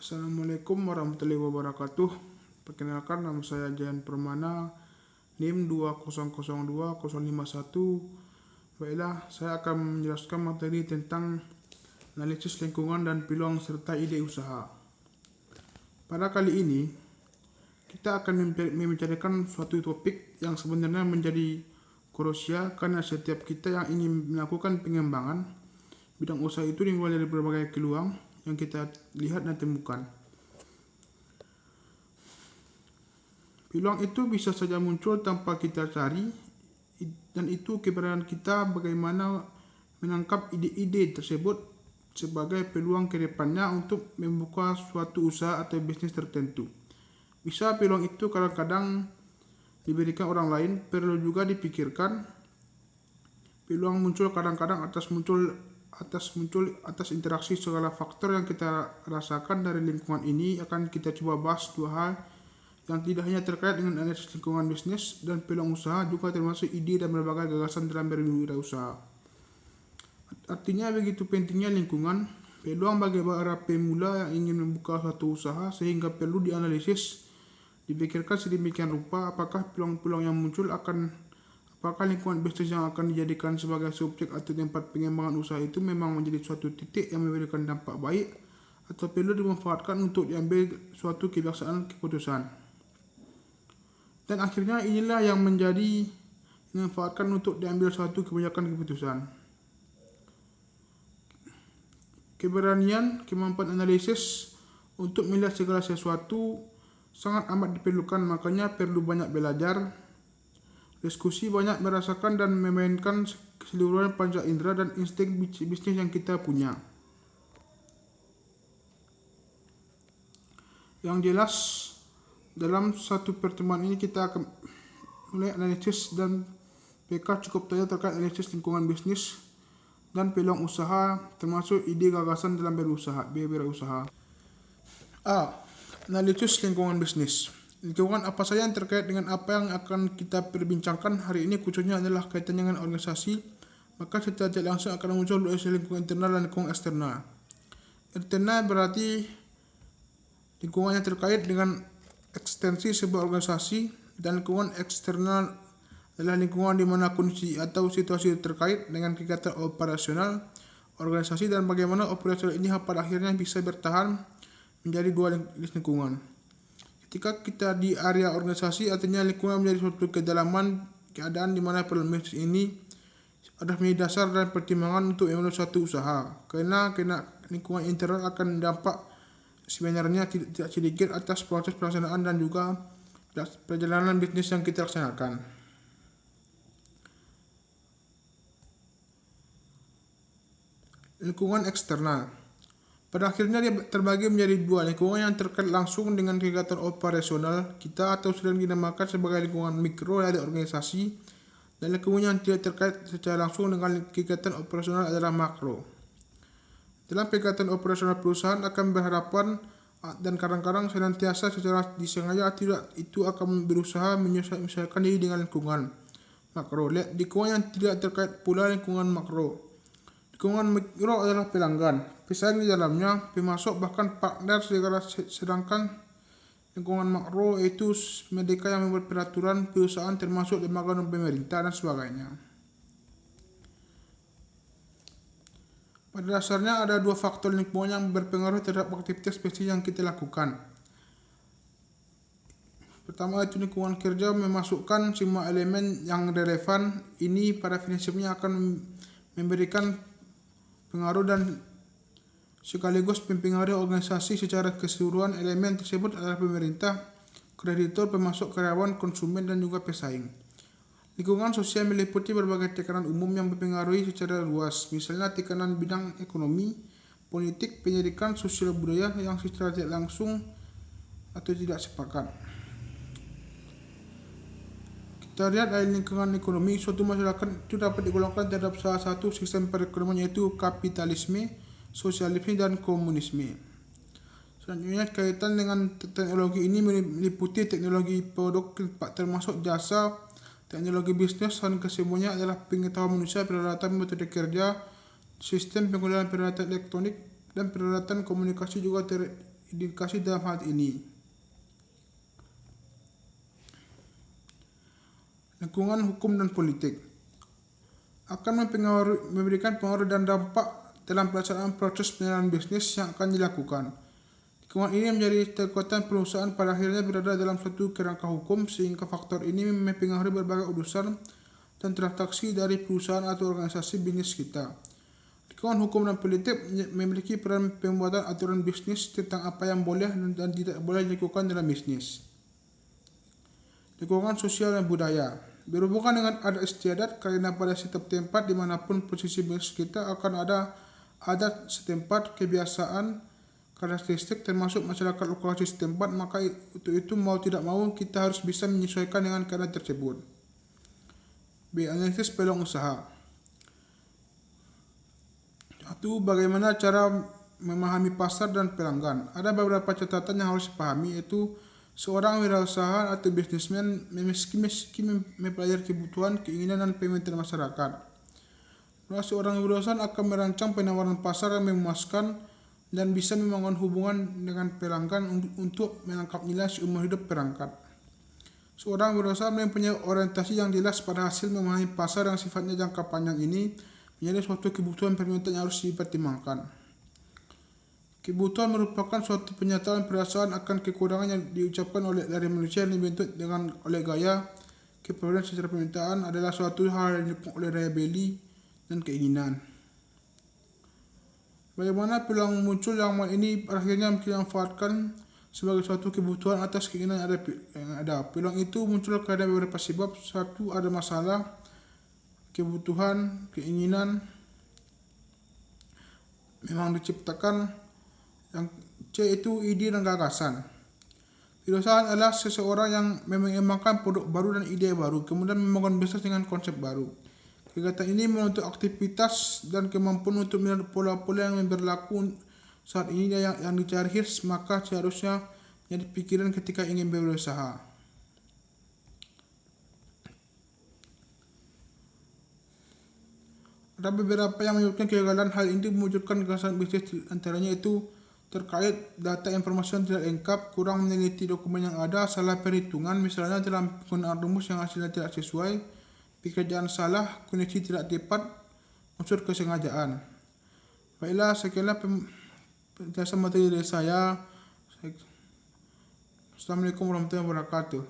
Assalamualaikum warahmatullahi wabarakatuh. Perkenalkan, nama saya Jayan Permana, NIM 2002051. Baiklah, saya akan menjelaskan materi tentang analisis lingkungan dan peluang serta ide usaha. Pada kali ini, kita akan membicarakan suatu topik yang sebenarnya menjadi krusial karena setiap kita yang ingin melakukan pengembangan bidang usaha itu dimulai dari berbagai peluang yang kita lihat dan temukan. Peluang itu bisa saja muncul tanpa kita cari, dan itu keberadaan kita bagaimana menangkap ide-ide tersebut sebagai peluang ke depannya untuk membuka suatu usaha atau bisnis tertentu. Bisa peluang itu kadang-kadang diberikan orang lain, perlu juga dipikirkan. Peluang muncul kadang-kadang atas interaksi segala faktor yang kita rasakan dari lingkungan ini. Akan kita coba bahas dua hal yang tidak hanya terkait dengan analisis lingkungan bisnis dan peluang usaha, juga termasuk ide dan berbagai gagasan dalam berwirausaha. Artinya begitu pentingnya lingkungan, peluang bagi para pemula yang ingin membuka suatu usaha, sehingga perlu dianalisis, dipikirkan sedemikian rupa apakah peluang-peluang yang muncul apakah lingkungan bisnis yang akan dijadikan sebagai subjek atau tempat pengembangan usaha itu memang menjadi suatu titik yang memberikan dampak baik, atau perlu dimanfaatkan untuk diambil suatu kebiasaan keputusan. Dan akhirnya inilah yang menjadi dimanfaatkan untuk diambil suatu kebijakan keputusan. Keberanian, kemampuan analisis untuk melihat segala sesuatu sangat amat diperlukan, makanya perlu banyak belajar, diskusi, banyak merasakan dan memainkan keseluruhan panca indera dan insting bisnis yang kita punya. Yang jelas, dalam satu pertemuan ini kita akan mulai analisis dan PK cukup tanya terkait analisis lingkungan bisnis dan peluang usaha, termasuk ide gagasan dalam berwirausaha. A. Analisis lingkungan bisnis. Lingkungan apa saja yang terkait dengan apa yang akan kita perbincangkan hari ini, khususnya adalah kaitannya dengan organisasi, maka secara tidak langsung akan muncul dua istilah, lingkungan internal dan lingkungan eksternal. Internal berarti lingkungan yang terkait dengan ekstensi sebuah organisasi, dan lingkungan eksternal adalah lingkungan di mana kondisi atau situasi terkait dengan kegiatan operasional organisasi dan bagaimana operasional ini pada akhirnya bisa bertahan menjadi dua lingkungan. Ketika kita di area organisasi, artinya lingkungan menjadi suatu kedalaman keadaan di mana bisnis ini adalah menjadi dasar dan pertimbangan untuk memulai suatu usaha. Karena lingkungan internal akan dampak sebenarnya tidak sedikit atas proses pelaksanaan dan juga perjalanan bisnis yang kita laksanakan. Lingkungan eksternal pada akhirnya dia terbagi menjadi dua, lingkungan yang terkait langsung dengan kegiatan operasional kita atau sering dinamakan sebagai lingkungan mikro dari organisasi, dan lingkungan yang tidak terkait secara langsung dengan kegiatan operasional adalah makro. Dalam kegiatan operasional perusahaan akan berhadapan dan kadang-kadang senantiasa secara disengaja tidak itu akan berusaha menyesuaikan diri dengan lingkungan makro. Lingkungan yang tidak terkait pula lingkungan makro. Lingkungan mikro adalah pelanggan, pesaing di dalamnya, pemasok, bahkan partner segala, sedangkan lingkungan makro yaitu mereka yang membuat peraturan perusahaan termasuk lembaga dan pemerintah dan sebagainya. Pada dasarnya ada dua faktor lingkungan yang berpengaruh terhadap aktivitas bisnis yang kita lakukan. Pertama itu lingkungan kerja, memasukkan semua elemen yang relevan. Ini pada prinsipnya akan memberikan pengaruh dan sekaligus mempengaruhi organisasi secara keseluruhan. Elemen tersebut adalah pemerintah, kreditor, pemasok, karyawan, konsumen, dan juga pesaing. Lingkungan sosial meliputi berbagai tekanan umum yang mempengaruhi secara luas, misalnya tekanan bidang ekonomi, politik, pendidikan, sosial, budaya yang secara tidak langsung atau tidak sepakat. Kita lihat dari lingkungan ekonomi, suatu masyarakat itu dapat digolongkan terhadap salah satu sistem perekonomian, yaitu kapitalisme, sosialisme, dan komunisme. Selanjutnya, kaitan dengan teknologi ini meliputi teknologi produk termasuk jasa, teknologi bisnis, dan kesemuanya adalah pengetahuan manusia, peralatan, metode kerja, sistem penggunaan peralatan elektronik, dan peralatan komunikasi juga indikasi dalam hal ini. Lingkungan hukum dan politik akan memberikan pengaruh dan dampak dalam pelaksanaan proses penyelenggaraan bisnis yang akan dilakukan. Lingkungan ini menjadi kekuatan perusahaan pada akhirnya berada dalam suatu kerangka hukum, sehingga faktor ini mempengaruhi berbagai urusan dan transaksi dari perusahaan atau organisasi bisnis kita. Lingkungan hukum dan politik memiliki peran pembuatan aturan bisnis tentang apa yang boleh dan tidak boleh dilakukan dalam bisnis. Lingkungan sosial dan budaya berhubungan dengan adat istiadat, karena pada setiap tempat dimanapun posisi bisnis kita akan ada adat setempat, kebiasaan, karakteristik termasuk masyarakat lokasi setempat, maka untuk itu mau tidak mau kita harus bisa menyesuaikan dengan keadaan tersebut. B. Analisis peluang usaha. 1. Bagaimana cara memahami pasar dan pelanggan. Ada beberapa catatan yang harus dipahami, yaitu seorang wirausaha atau bisnismen meski mempelajari kebutuhan, keinginan, dan permintaan masyarakat. Seorang wirausaha akan merancang penawaran pasar yang memuaskan dan bisa membangun hubungan dengan pelanggan untuk menangkap nilai seumur hidup perangkat. Seorang wirausaha mempunyai orientasi yang jelas pada hasil memahami pasar yang sifatnya jangka panjang ini menjadi suatu kebutuhan permintaan yang harus dipertimbangkan. Kebutuhan merupakan suatu pernyataan perasaan akan kekurangan yang diucapkan dari manusia yang dibentuk oleh gaya. Keperluan secara permintaan adalah suatu hal yang didukung oleh daya beli dan keinginan. Bagaimana peluang muncul yang ini akhirnya dimanfaatkan sebagai suatu kebutuhan atas keinginan yang ada. Peluang itu muncul karena beberapa sebab. 1. Ada masalah, kebutuhan, keinginan memang diciptakan. Yang C itu ide dan gagasan. Wirausaha adalah seseorang yang mengembangkan produk baru dan ide baru, kemudian membangun bisnis dengan konsep baru. Kegiatan ini menuntut aktivitas dan kemampuan untuk melihat pola-pola yang berlaku saat ini yang dicari hits, maka seharusnya menjadi pikiran ketika ingin berusaha. Ada beberapa yang menyebutkan kegagalan hal ini mewujudkan gagasan bisnis, antaranya itu terkait data informasi yang tidak lengkap, kurang meneliti dokumen yang ada, salah perhitungan, misalnya dalam penggunaan rumus yang hasilnya tidak sesuai, pekerjaan salah, koneksi tidak tepat, unsur kesengajaan. Baiklah, sekianlah penjelasan materi dari saya. Assalamualaikum warahmatullahi wabarakatuh.